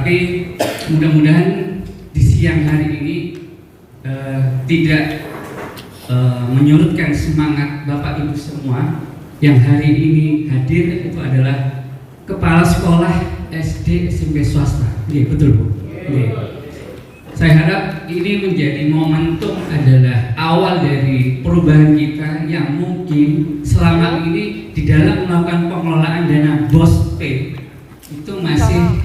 Tetapi mudah-mudahan di siang hari ini tidak menyurutkan semangat Bapak Ibu semua yang hari ini hadir. Itu adalah kepala sekolah SD SMP swasta. Iya, betul Bu. Iya. Saya harap ini menjadi momentum, adalah awal dari perubahan kita yang mungkin selama ini di dalam melakukan pengelolaan dana BOS P itu masih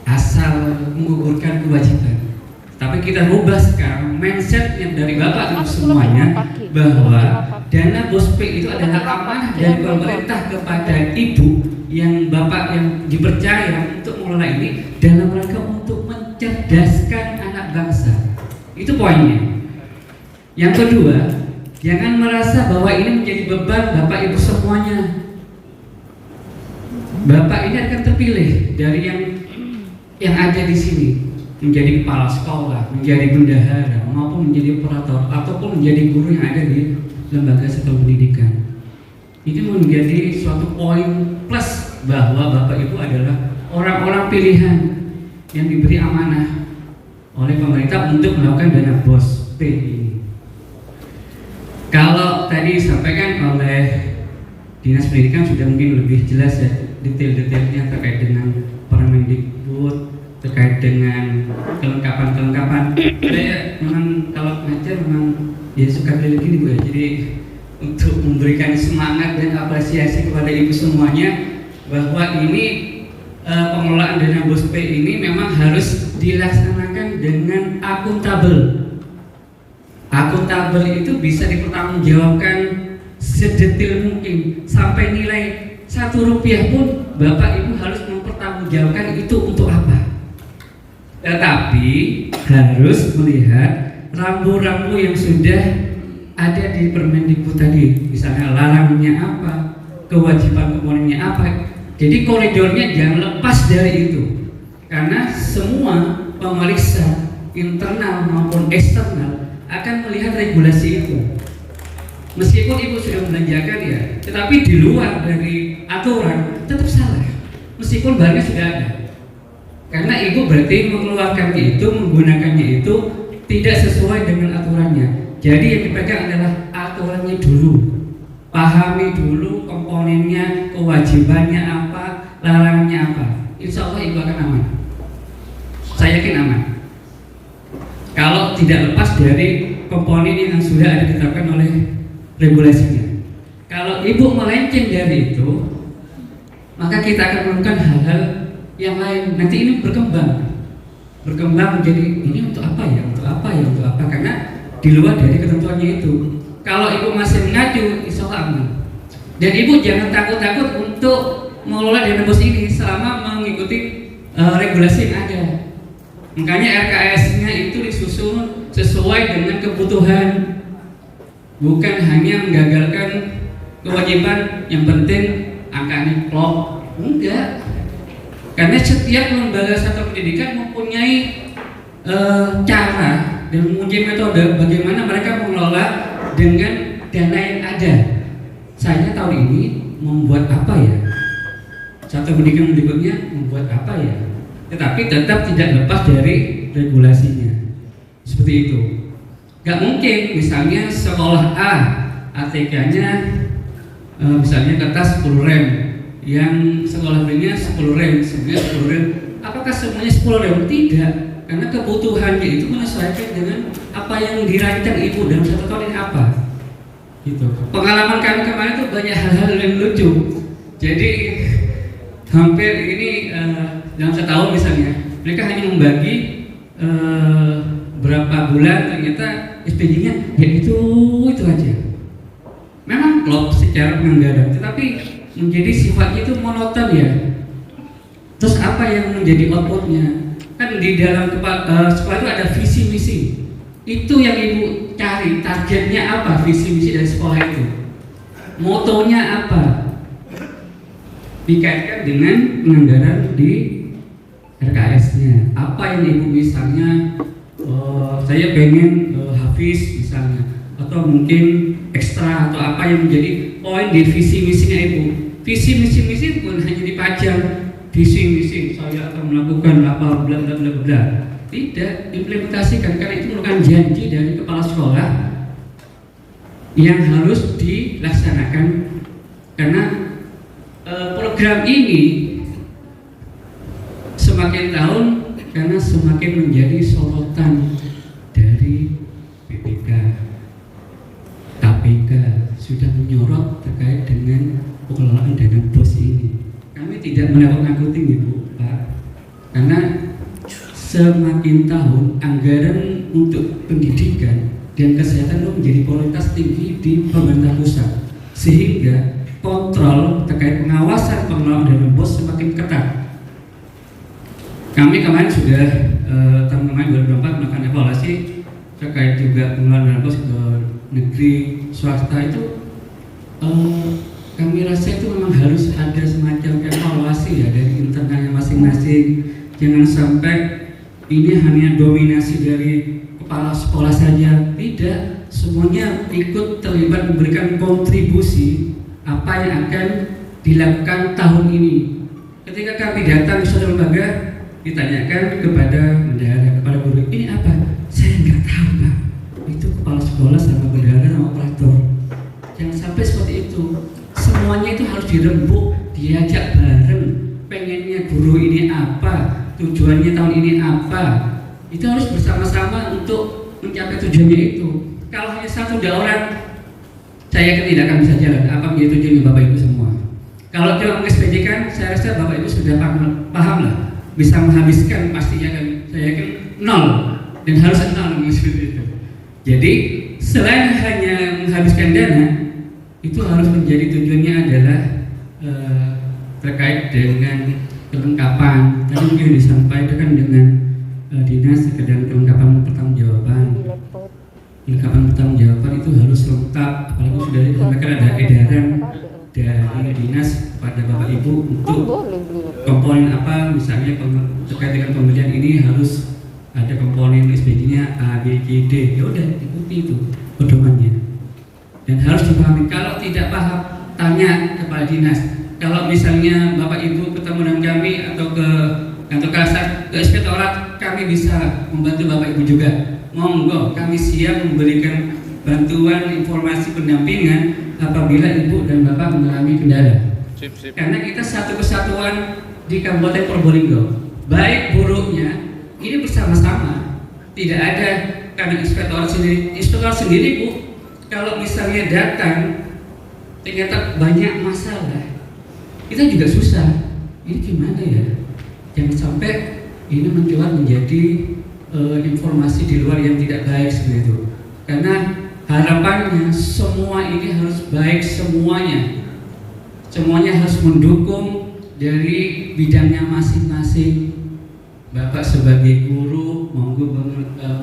asal menggugurkan kewajiban. Tapi kita rubah sekarang mindset yang dari Bapak Ibu semuanya, bahwa dana BOS P itu adalah amanah dari pemerintah kepada Ibu yang Bapak yang dipercaya untuk mengelola ini dalam rangka untuk mencerdaskan anak bangsa. Itu poinnya. Yang kedua, jangan merasa bahwa ini menjadi beban Bapak Ibu semuanya. Bapak ini akan terpilih dari yang ada di sini, menjadi kepala sekolah, menjadi bendahara, maupun menjadi operator ataupun menjadi guru yang ada di lembaga satuan pendidikan. Ini menjadi suatu poin plus bahwa Bapak Ibu adalah orang-orang pilihan yang diberi amanah oleh pemerintah untuk melakukan dana BOS P ini. Kalau tadi disampaikan oleh Dinas Pendidikan sudah mungkin lebih jelas ya detail-detailnya terkait dengan Permendikbud, terkait dengan kelengkapan. Saya memang kalau ngajar memang ya suka keliling gini Bu ya. Jadi untuk memberikan semangat dan apresiasi kepada Ibu semuanya bahwa ini pengelolaan dana BOS P ini memang harus dilaksanakan dengan akuntabel. Akuntabel itu bisa dipertanggungjawabkan sedetil mungkin, sampai nilai Rp1 pun Bapak Ibu harus mempertanggungjawabkan itu untuk apa. Tetapi harus melihat rambu-rambu yang sudah ada di Permendikbud tadi, misalnya larangannya apa, kewajiban komponennya apa. Jadi koridornya jangan lepas dari itu, karena semua pemeriksa internal maupun eksternal akan melihat regulasi itu. Meskipun Ibu sudah membelanjakan ya, tetapi di luar dari aturan tetap salah, meskipun barangnya sudah ada. Karena Ibu berarti mengeluarkannya itu, menggunakannya itu tidak sesuai dengan aturannya. Jadi yang dipegang adalah aturannya dulu, pahami dulu komponennya, kewajibannya apa, larangannya apa. Insya Allah Ibu akan aman. Saya yakin aman. Kalau tidak lepas dari komponen yang sudah ada ditetapkan oleh regulasinya. Kalau Ibu melenceng dari itu, maka kita akan melakukan hal-hal yang lain. Nanti ini berkembang menjadi ini untuk apa ya, untuk apa ya, untuk apa, karena di luar dari ketentuannya itu. Kalau Ibu masih mengacu, insya Allah aman. Dan Ibu jangan takut-takut untuk mengelola dana BOS ini selama mengikuti regulasi yang ada. Makanya RKS-nya itu disusun sesuai dengan kebutuhan, bukan hanya menggagalkan kewajiban yang penting angkanya klop. Enggak. Karena setiap lembaga satuan pendidikan mempunyai cara dan mempunyai metode bagaimana mereka mengelola dengan dana yang ada. Saya tahun ini membuat apa ya? Satuan pendidikan berikutnya membuat apa ya? Tetapi tetap tidak lepas dari regulasinya. Seperti itu. Gak mungkin misalnya sekolah A ATK-nya misalnya kertas 10 rem, yang sekolah B-nya 10 rem, sebenarnya 10 rem. Apakah semuanya 10 rem? Tidak. Karena kebutuhannya itu menyesuaikan dengan apa yang dirancang Ibu dalam satu tahun ini apa. Gitu. Pengalaman kami kemarin itu banyak hal-hal yang lucu. Jadi hampir ini dalam setahun misalnya mereka hanya membagi berapa bulan, ternyata SPJ-nya ya itu aja. Memang klop secara penganggaran, tetapi menjadi sifatnya itu monoton ya. Terus apa yang menjadi outputnya? Kan di dalam sekolah itu ada visi misi. Itu yang Ibu cari, targetnya apa, visi misi dari sekolah itu, motonya apa, dikaitkan dengan penganggaran di RKS-nya. Apa yang Ibu misalnya saya pengen hafiz misalnya, atau mungkin ekstra, atau apa yang menjadi poin di visi misinya Ibu. Visi misi pun hanya dipajang bising saya akan melakukan apa bla bla bla bla. Tidak implementasikan, karena itu merupakan janji dari kepala sekolah yang harus dilaksanakan. Karena program ini semakin tahun karena semakin menjadi sorotan dari BPK, KPK sudah menyorot terkait dengan pengelolaan dana BOS ini. Kami tidak menakut-nakuti Ibu, Pak, karena semakin tahun anggaran untuk pendidikan dan kesehatan itu menjadi prioritas tinggi di pemerintah pusat, sehingga kontrol terkait pengawasan pengelolaan dana BOS semakin ketat. Kami kemarin sudah tahun kemarin 2024 melakukan evaluasi terkait juga pengelolaan dana BOS ke negeri swasta itu. Kami rasa itu memang harus ada semacam evaluasi ya dari internalnya masing-masing. Jangan sampai ini hanya dominasi dari kepala sekolah saja. Tidak, semuanya ikut terlibat memberikan kontribusi apa yang akan dilakukan tahun ini. Ketika kami datang ke suatu lembaga, ditanyakan kepada bendahara, kepada guru, ini apa? Saya nggak tahu, Pak. Itu kepala sekolah sama bendahara sama operator. Jangan sampai seperti itu. Semuanya itu harus dirembuk, diajak bareng. Pengennya guru ini apa? Tujuannya tahun ini apa? Itu harus bersama-sama untuk mencapai tujuannya itu. Kalau hanya satu orang, saya yakin tidak akan bisa jalan. Apa menjadi tujuannya Bapak Ibu semua? Kalau cuma mengespejikan, saya rasa Bapak Ibu sudah paham lah. Bisa menghabiskan pastinya kan, saya yakin 0 dan harus 0 seperti itu. Jadi selain hanya menghabiskan dana, itu harus menjadi tujuannya adalah terkait dengan kelengkapan. Tadi mungkin disampaikan dengan dinas dan kelengkapan pertanggungjawaban. Kelengkapan pertanggungjawaban itu harus lengkap, apalagi sudah disampaikan ada edaran dari dinas kepada Bapak Ibu untuk komponen apa, misalnya terkait dengan pembelian ini harus ada komponen SPJ-nya A, B, C, D. Ya udah ikuti itu pedomannya. Dan harus dipahami, kalau tidak paham tanya kepada dinas. Kalau misalnya Bapak Ibu ketemu dengan kami atau ke kantor kasat, ke inspektorat, kami bisa membantu Bapak Ibu juga. Monggo, kami siap memberikan bantuan informasi pendampingan apabila Ibu dan Bapak mengalami kendala. Karena kita satu kesatuan di Kabupaten Probolinggo. Baik buruknya ini bersama-sama. Tidak ada karena inspektorat sendiri Bu. Kalau misalnya datang ternyata banyak masalah, kita juga susah. Ini gimana ya? Jangan sampai ini menjadi informasi di luar yang tidak baik seperti itu. Karena harapannya semua ini harus baik semuanya. Semuanya harus mendukung dari bidangnya masing-masing. Bapak sebagai guru, monggo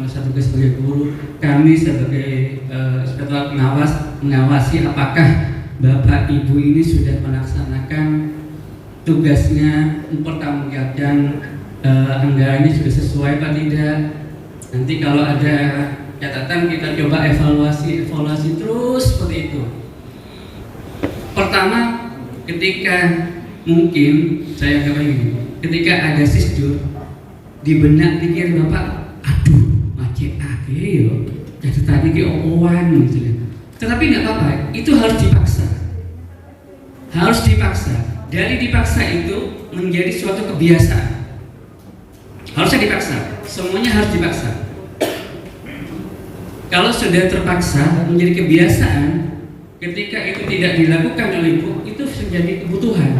satu sebagai guru, kami sebagai inspektorat mengawasi apakah Bapak Ibu ini sudah melaksanakan tugasnya, mempertanggungjawabkan anggarannya sudah sesuai atau tidak. Nanti kalau ada catatan kita coba evaluasi terus seperti itu. Pertama, ketika mungkin saya katakan ini, ketika ada sisjur di benak pikir Bapak, aduh macet yo, catatan ini omongan gitu. Tetapi nggak apa-apa, itu harus dipaksa. Harus dipaksa. Dari dipaksa itu menjadi suatu kebiasaan. Harusnya dipaksa. Semuanya harus dipaksa. Kalau sudah terpaksa menjadi kebiasaan, ketika itu tidak dilakukan oleh Ibu, itu menjadi kebutuhan.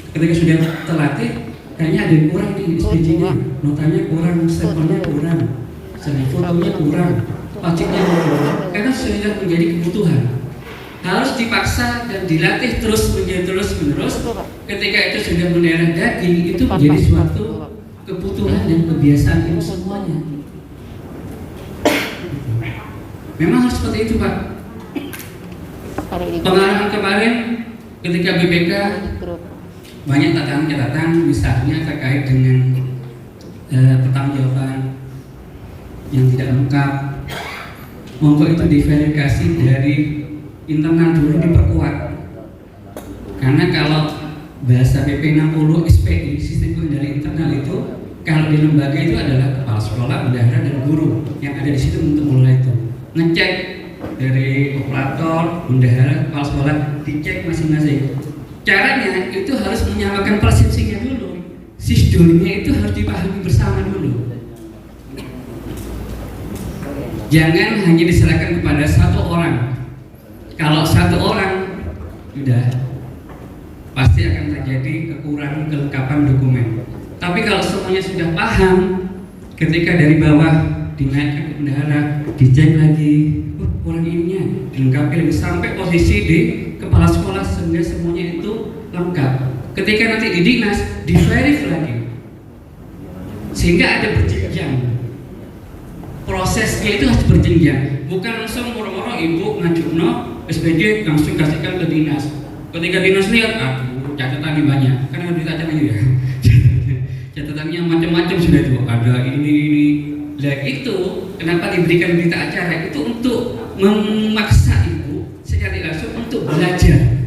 Ketika sudah terlatih, kayaknya ada yang kurang di SPJ-nya, notanya kurang, sampelnya kurang, fotonya kurang, pajaknya kurang. Karena sudah menjadi kebutuhan. Harus dipaksa dan dilatih terus menerus. Ketika itu sudah mendarah daging, itu menjadi suatu kebutuhan dan kebiasaan itu semuanya. Memang harus seperti itu Pak. Pengalaman kemarin ketika BPK banyak catatan misalnya terkait dengan pertanggungjawaban yang tidak lengkap. Monggo itu diverifikasi dari internal dulu, diperkuat. Karena kalau bahasa PP 60 SPI, sistem pengendali internal itu, kalau di lembaga itu adalah kepala sekolah, bendahara, dan guru yang ada di situ untuk mulai itu ngecek dari operator, bendahara, kepala sekolah, dicek masing-masing. Caranya itu harus menyamakan persepsinya dulu, sisdolnya itu harus dipahami bersama dulu. Jangan hanya diserahkan kepada satu orang. Kalau satu orang, sudah pasti akan terjadi kekurangan kelengkapan dokumen. Tapi kalau semuanya sudah paham, ketika dari bawah dinaikkan ke bendahara, dicek lagi, kurang ininya, dilengkapi lagi sampai posisi di kepala sekolah sehingga semuanya itu lengkap. Ketika nanti di dinas, di-verify lagi, sehingga ada berjenjang. Prosesnya itu harus berjenjang, bukan langsung moro-moro ibu ngajukno SPJ langsung kasihkan ke dinas. Ketika dinas lihat, aduh catatannya banyak, karena ditanya ya. Catatannya macam-macam sudah tuh, ada ini. Nah itu kenapa diberikan berita acara itu untuk memaksa ibu secara langsung untuk belajar.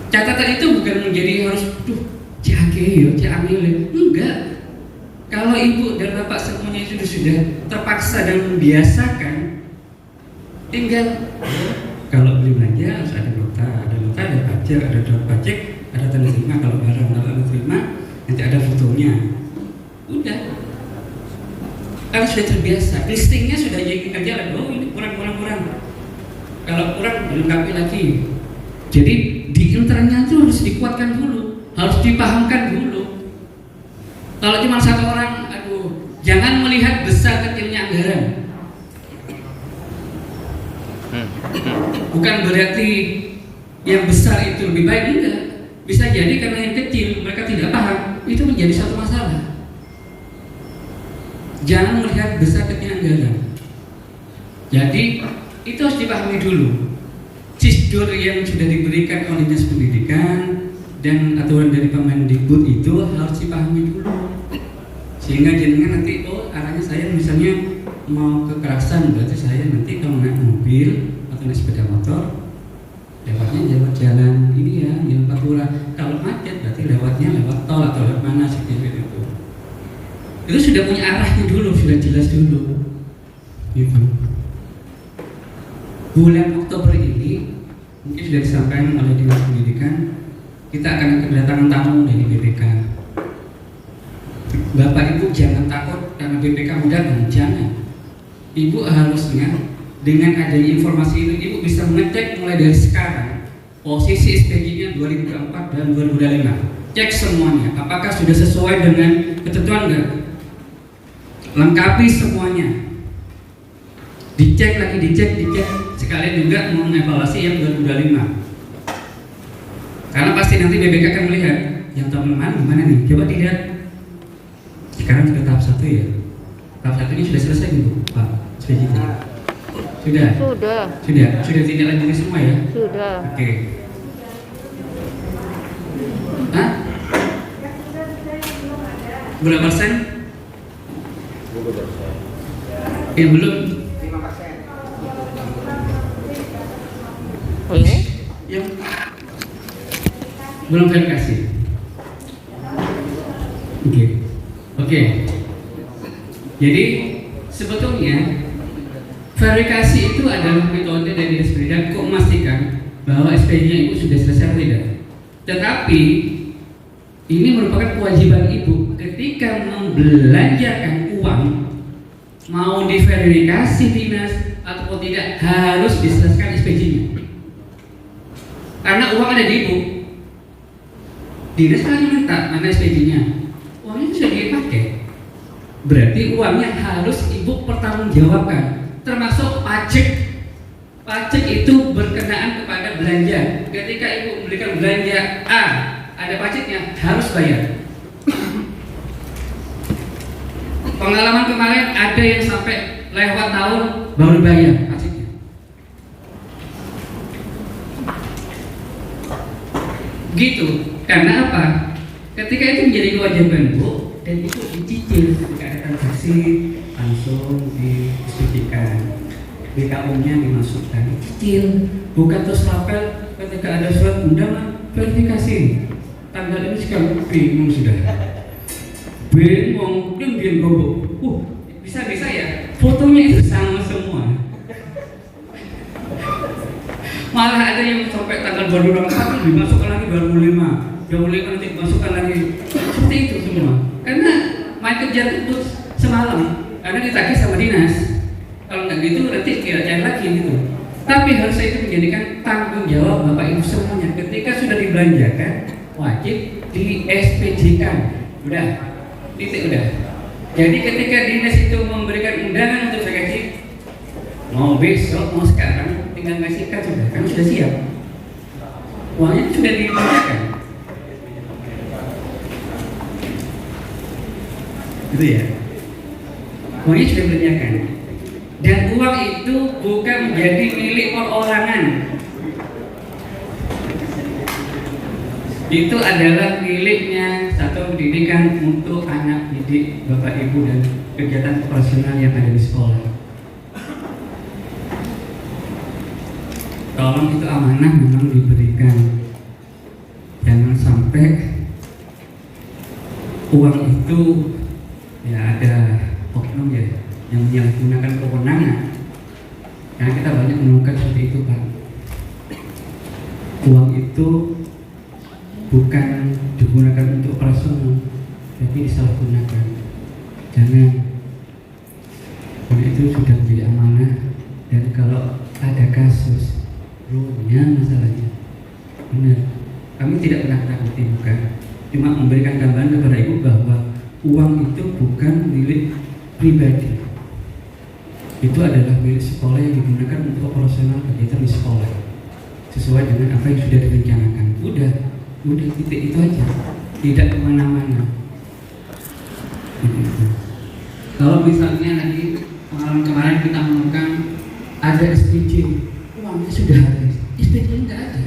Catatan itu bukan menjadi harus enggak. Kalau ibu dan bapak semuanya itu sudah terpaksa dan membiasakan, tinggal kalau beli belanja harus ada nota, ada pajak, ada pajak, ada tanda terima. Kalau barang tanda terima nanti ada fotonya. Udah, kalau sudah terbiasa, listingnya sudah jadi jalan. Oh ini kurang. Kalau kurang dilengkapi lagi. Jadi di internalnya itu harus dikuatkan dulu, harus dipahamkan dulu. Kalau cuma satu orang, jangan melihat besar kecilnya anggaran. Bukan berarti yang besar itu lebih baik, enggak. Bisa jadi karena yang kecil mereka tidak paham, itu menjadi satu masalah. Jangan melihat besar kecilnya anggaran. Jadi itu harus dipahami dulu. Sisdor yang sudah diberikan oleh Dinas Pendidikan dan aturan dari Kemendikbud itu harus dipahami dulu, sehingga jenengan nanti arahnya saya misalnya mau kekerasan, berarti saya nanti kalau naik mobil atau naik sepeda motor lewatnya lewat jalan ini ya, jalan Pantura. Kalau macet berarti lewatnya lewat tol atau lewat mana seperti itu. Itu sudah punya arahnya dulu, sudah jelas dulu. Gitu. Bulan Oktober ini mungkin sudah disampaikan oleh Dinas Pendidikan, kita akan kedatangan tamu dari BPK. Bapak Ibu jangan takut karena BPK datang, jangan. Ibu harusnya dengan adanya informasi itu, Ibu bisa mengecek mulai dari sekarang posisi SPJ-nya 2004 dan 2025. Cek semuanya, apakah sudah sesuai dengan ketentuan enggak? Lengkapi semuanya. Dicek lagi, dicek. Sekalian juga mau mengevaluasi yang 2025. Karena pasti nanti BPK akan melihat yang tahun gimana nih. Coba dilihat. Sekarang sudah tahap 1 ya. Tahap 1 ini sudah selesai nih, Bu, Pak. Sudah tidak lanjut semua ya? Sudah. Oke. Hah? Berapa persen? Ya belum. 5%. Oh ya? Ya. Belum verifikasi. Oke. Jadi sebetulnya verifikasi itu adalah metode dari Dinas Pendidikan untuk memastikan bahwa SPJ-nya itu sudah selesai atau tidak. Tetapi ini merupakan kewajiban ibu ketika membelanjakan uang, mau diverifikasi dinas ataupun tidak, harus diselesaikan SPJ-nya. Karena uang ada di ibu. Dinas kan minta mana SPJ-nya. Uangnya sudah dipakai. Berarti uangnya harus ibu pertanggungjawabkan, termasuk pajak. Pajak itu berkenaan kepada belanja. Ketika ibu memberikan belanja A, ada pajaknya, harus bayar. Pengalaman kemarin ada yang sampai lewat tahun baru bayar pajaknya. Gitu. Karena apa? Ketika itu menjadi kewajiban Bu, dan itu dicicil, ketika ada transaksi langsung dispesifikasikan, BKU-nya dimasukkan, dicicil, bukan terus lapel ketika ada surat undangan verifikasi tanggal ini sekarang bingung sudah. Bingung, dia gobok. Bisa ya, fotonya itu sama semua. Malah ada yang sampai tanggal 24 dimasukkan lagi 25 nanti dimasukkan lagi. Seperti itu semua. Karena Michael Jackson itu semalam karena ditagih sama dinas. Kalau nggak gitu nanti cari lagi gitu. Tapi harusnya itu menjadikan tanggung jawab Bapak Ibu semuanya. Ketika sudah dibelanjakan, wajib di SPJ-kan. Udah, titik udah. Jadi ketika dinas itu memberikan undangan untuk vakansi, mau besok, mau sekarang, tinggal ngasih kan sudah, kan sudah siap. Uangnya sudah dibelanjakan. Gitu ya. Uangnya sudah dibelanjakan. Dan uang itu bukan menjadi milik perorangan. Itu adalah miliknya satu pendidikan untuk anak didik Bapak Ibu dan kegiatan operasional yang ada di sekolah. Tolong itu amanah memang diberikan. Jangan sampai uang itu ya ada oknum ya yang menyalahgunakan kewenangan. Karena kita banyak menemukan seperti itu, Pak. Uang itu bukan digunakan untuk operasional, tapi disalahgunakan. Jangan. Karena itu sudah menjadi amanah. Dan kalau ada kasus rumahnya masalahnya, benar. Kami tidak pernah takuti, bukan. Cuma memberikan gambaran kepada ibu bahwa uang itu bukan milik pribadi. Itu adalah milik sekolah yang digunakan untuk operasional kegiatan di sekolah sesuai dengan apa yang sudah direncanakan. Udah titik itu aja, tidak kemana-mana. Kalau misalnya tadi pengalaman kemarin kita menemukan ada SPJ, uangnya sudah habis, SPJ nggak ada,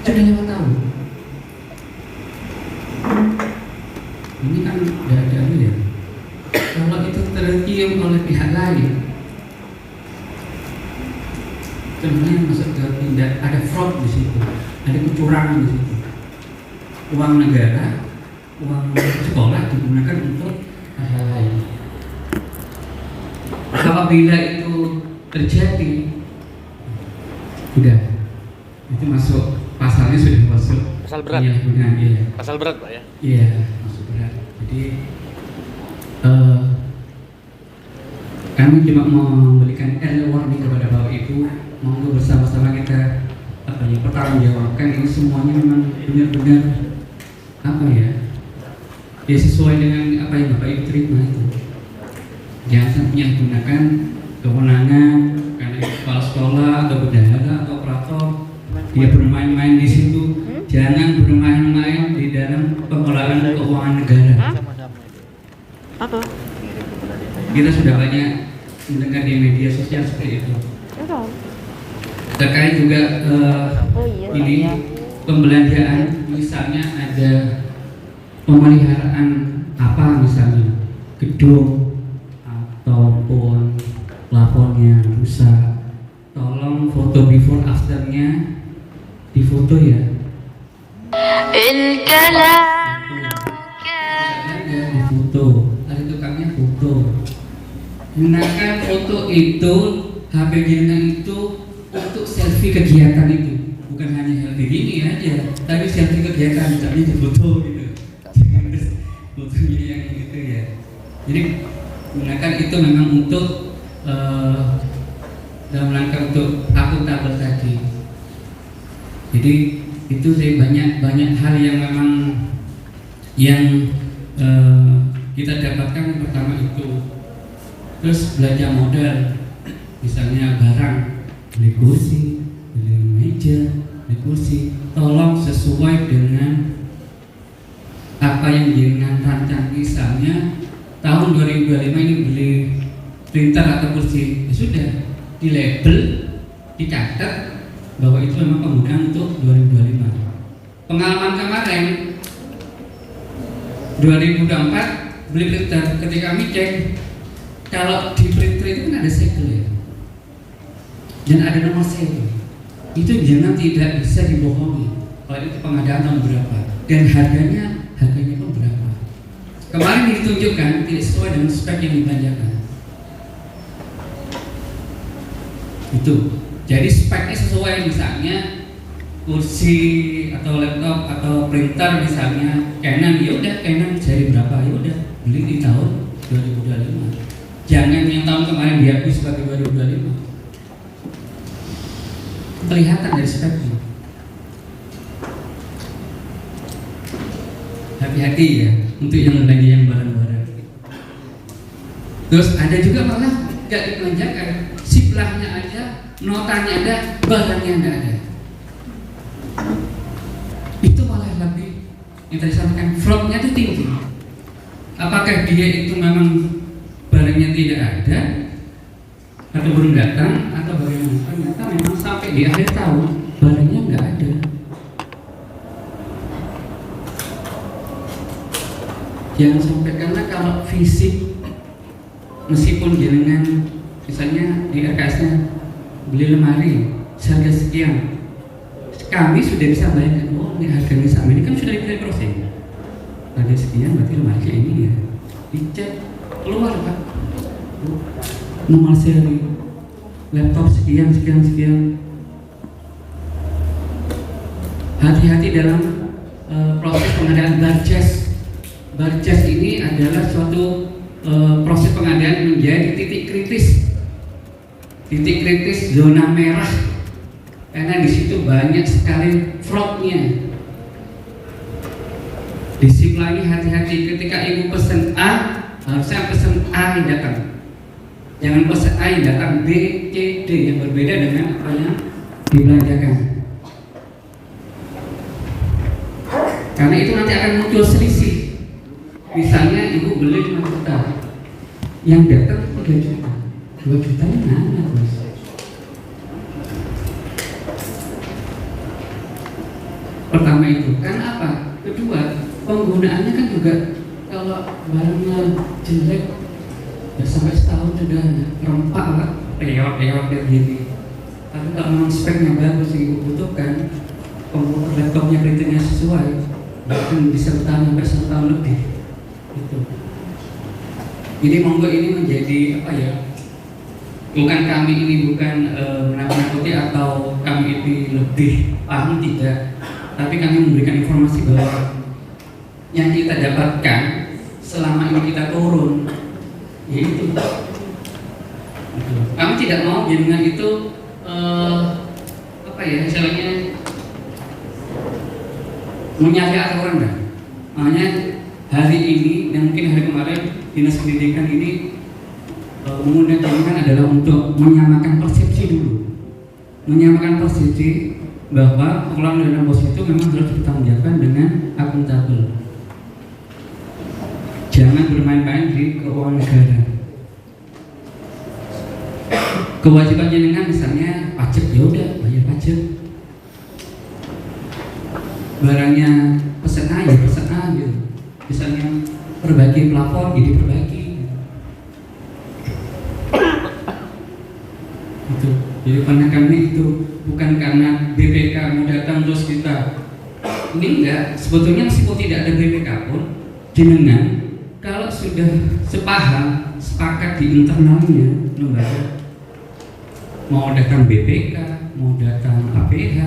sudah 5 tahun. Ini kan nggak ada ya. Kalau itu tercium oleh pihak lain, sebenarnya masuk ke tindak, ada fraud di situ, ada kecurangan di situ. Uang negara, uang sekolah digunakan untuk hal lain. Apabila itu terjadi, udah itu masuk pasalnya, sudah masuk pasal berat. Iya. Pasal berat, Pak ya. Iya, masuk berat. Jadi kami cuma mau memberikan early warning kepada Bapak Ibu, monggo bersama-sama kita pertanggungjawabkan ini semuanya memang benar-benar ya sesuai dengan apa yang Bapak Ibu terima itu. Jangan sampai gunakan kewenangan karena kepala sekolah atau bendahara atau operator dia bermain-main di situ. Jangan bermain-main di dalam pengelolaan keuangan negara. Apa? Kita sudah banyak mendengar di media sosial seperti itu. Terkait juga ini pembelanjaan, misalnya ada pemeliharaan apa misalnya gedung ataupun plafonnya rusak, tolong foto before afternya difoto ya. Difoto, ada tukangnya foto. Gunakan foto itu, HP gunakan itu untuk selfie kegiatan itu, bukan hanya selfie gini aja, tapi selfie kegiatan, misalnya di foto gitu. Fotonya yang gitu ya. Jadi gunakan itu memang untuk dalam rangka untuk akuntabel tadi. Jadi itu saya banyak hal yang memang yang kita dapatkan. Pertama itu, terus belanja modal, misalnya barang, beli kursi, beli meja, beli kursi, tolong sesuai dengan apa yang dengan rancang. Misalnya tahun 2025 ini beli printer atau kursi, ya sudah di label, dicatat bahwa itu memang penggunaan untuk 2025. Pengalaman kemarin 2024 beli printer, ketika kami cek, kalau di printer itu kan ada segel ya, dan ada nomor seri. Itu jangan tidak bisa dibohongi. kalau itu pengadaan tahun berapa, dan harganya pun berapa. Kemarin ditunjukkan tidak sesuai dengan spek yang dibelanjakan. Itu. Jadi speknya sesuai, misalnya kursi atau laptop atau printer misalnya Canon, ya udah Canon seri berapa, ya udah beli di tahun 2025. Jangan yang tahun kemarin diakui sebagai 2025. Kelihatan dari speknya. Hati-hati ya untuk yang belanja yang barang-barang. Terus ada juga malah nggak dibelanjakan, siplahnya ada, notanya ada, barangnya nggak ada. Itu malah lebih yang tadi sampaikan, fraudnya itu tinggi. Apakah dia itu memang barangnya tidak ada atau belum datang atau bagaimana? Ternyata memang sampai di akhir tahun barangnya nggak ada. Jangan sampai, karena kalau fisik meskipun jenengan misalnya di RKS-nya beli lemari seharga sekian, kami sudah bisa bayangkan, oh ini harganya sama, ini kan sudah dibeli proses harga sekian, berarti lemari kayak ini ya, dicek keluar Pak, nomor seri laptop sekian. Hati-hati dalam proses pengadaan barcase. Barcase ini adalah suatu proses pengadaan menjadi titik kritis zona merah, karena di situ banyak sekali fraudnya. Disiplin, hati-hati ketika ibu pesen A, harusnya pesen A yang datang. Jangan pesen A yang datang B, C, D yang berbeda dengan apa yang dibelanjakan. Karena itu nanti akan muncul selisih. Misalnya ibu beli 5 juta, yang datang 3 juta, 2 jutanya mana bos? Pertama itu, karena apa? Kedua, penggunaannya kan juga kalau barangnya jelek, ya sampai setahun sudah rempak lah, peot kayak gini. Tapi kalau memang speknya bagus yang ibu butuhkan, komputer laptopnya printernya sesuai, bahkan bisa bertahan sampai 1 tahun lebih. Gitu. Jadi monggo ini menjadi apa ya? Bukan kami ini menakut-nakuti atau kami ini lebih paham, tidak. Tapi kami memberikan informasi bahwa yang kita dapatkan selama ini kita turun, yaitu kami tidak mau dengan itu apa ya, misalnya menyalahi aturan dah. Makanya hari ini dan mungkin hari kemarin Dinas Pendidikan ini mengundang kami adalah untuk menyamakan persepsi dulu, menyamakan persepsi bahwa pengelolaan dana bos itu memang harus ditanggungjawabkan dengan akuntabel. Jangan bermain-main di keuangan negara. Kewajiban jenengan misalnya pajak, ya udah bayar pajak. Barangnya pesen A ya pesen A gitu. Misalnya perbaiki plafon, jadi perbaiki. Itu. Jadi penekannya itu bukan karena BPK mau datang terus kita. Ini enggak. Sebetulnya meskipun tidak ada BPK pun, jenengan kalau sudah sepaham, sepakat di internalnya lembaga, mau datang BPK, mau datang APH,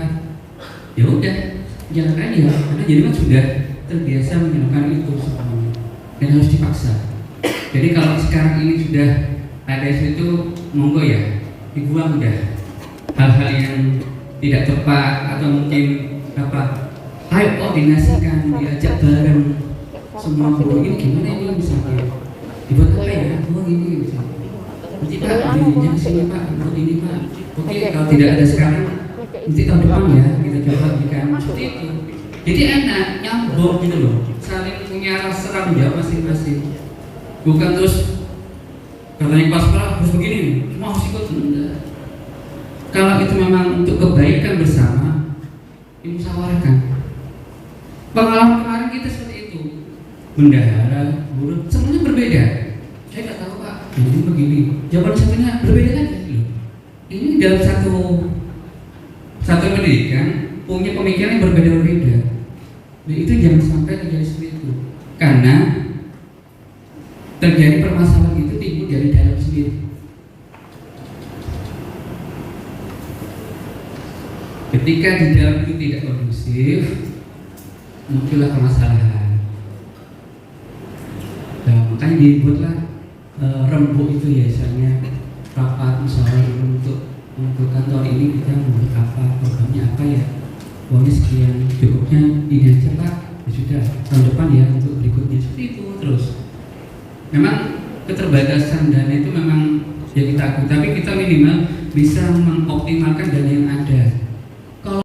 ya udah jalan aja. Karena jenengan sudah terbiasa menyalakan itu semuanya dan harus dipaksa. Jadi kalau sekarang ini sudah ada situ, monggo ya dibuang udah hal-hal yang tidak tepat atau mungkin apa, ayo koordinasikan, diajak bareng semua guru ini gimana ini misalnya dibuat apa ya, oh ini misalnya nanti Pak jangan sini Pak, buat ini Pak, oke kalau tidak ada sekarang nanti tahun depan ya kita coba jika seperti itu. Jadi enak, nyambung gitu loh, saling punya rasa tanggung jawab masing-masing. Bukan terus katanya pas harus begini, semua harus ikut. Enggak. Kalau itu memang untuk kebaikan bersama, dimusyawarahkan. Pengalaman kemarin kita seperti itu, bendahara, guru, semuanya berbeda. Saya nggak tahu Pak, ini begini. Jawaban satunya berbeda kan? Ini dalam satu pendidikan. punya pemikiran yang berbeda-beda. Dan itu jangan sampai terjadi seperti itu, karena terjadi permasalahan itu timbul dari dalam sendiri. Ketika di dalam itu tidak kondusif, muncullah permasalahan. Nah, makanya dibuatlah rembuk itu ya, misalnya rapat musyawarah untuk kantor ini kita membuat apa, programnya apa ya, uangnya sekian, cukupnya ini aja Pak, ya sudah, tahun depan ya untuk berikutnya, seperti itu terus. Memang keterbatasan dana itu memang ya kita akui, tapi kita minimal bisa mengoptimalkan dana yang ada.